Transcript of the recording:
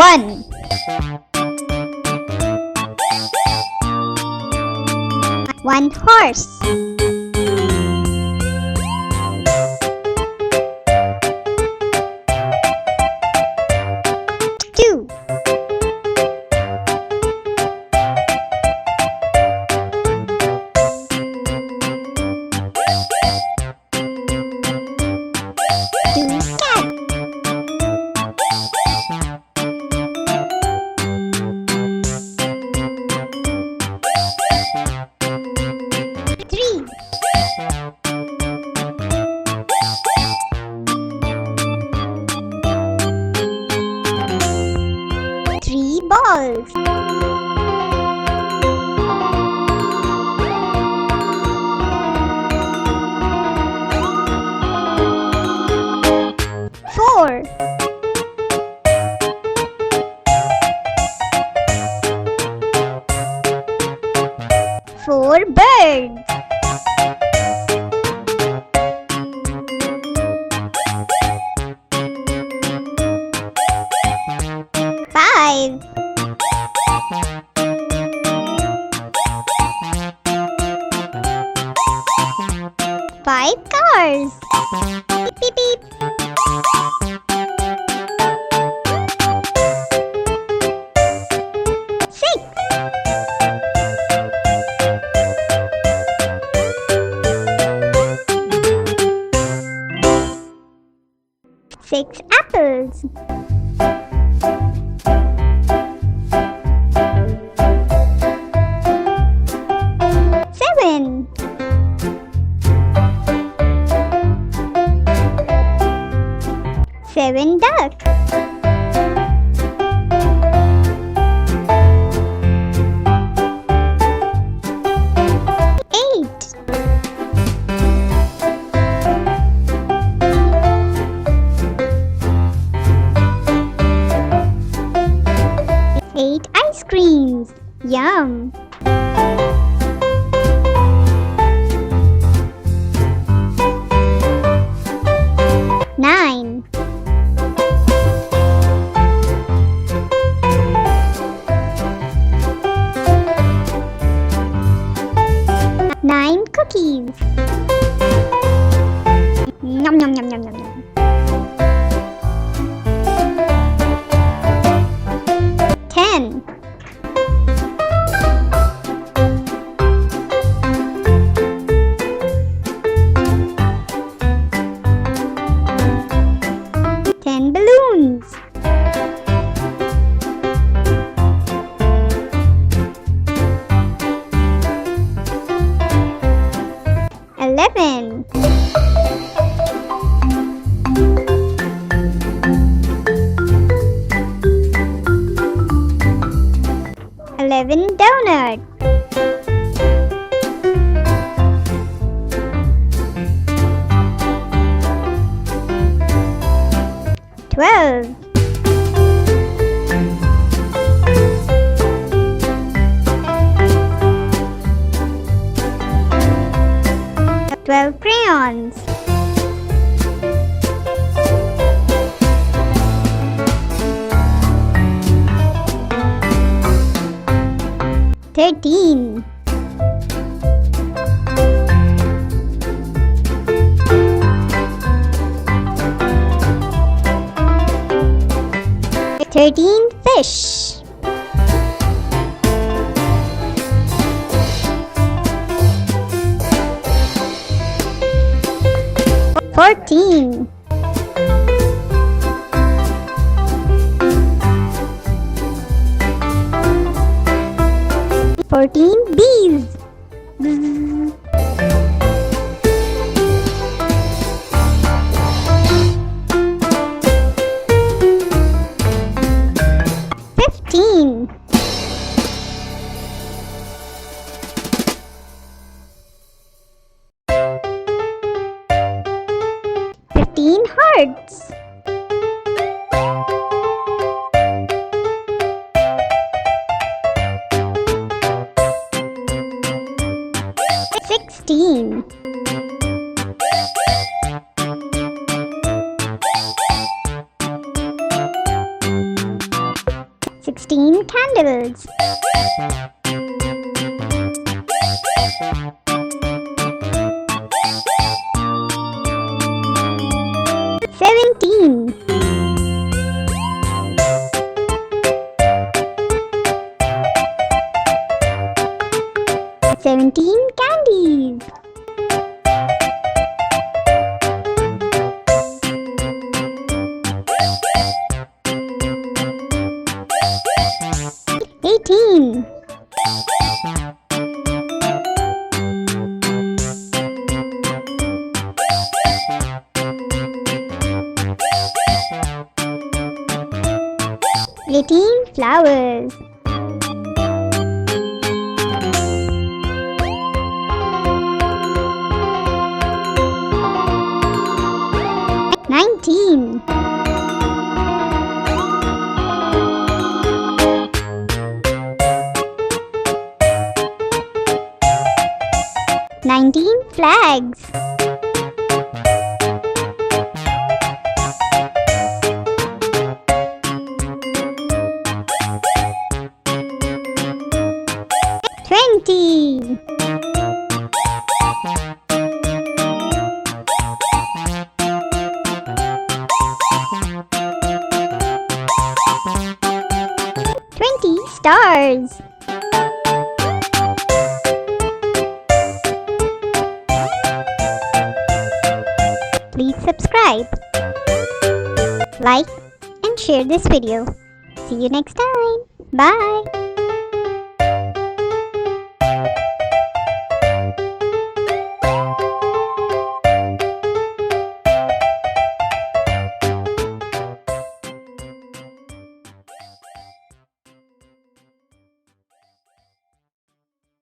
1. One horse. 2. 2 cat. 3. 3 balls. 4. 4 birds. 5. 5 cars. Beep, beep, beep. 6. 6 apples. 7. 7 ducks. 8. 8 ice creams. Yum. 9. 9 cookies. Yum, yum, yum, yum, yum, yum. 10. 10 balloons. 11. 11 donuts. 12. 12 crayons. 13. 13 fish. 14. 14 bees. Bzz. 15. 15 hearts. 16. 17. candles. 17. 17 candies. 18. 18 flowers. 19. 19 flags. 20. 20 stars. 'Please subscribe, like, and share this video. See you next time. Bye.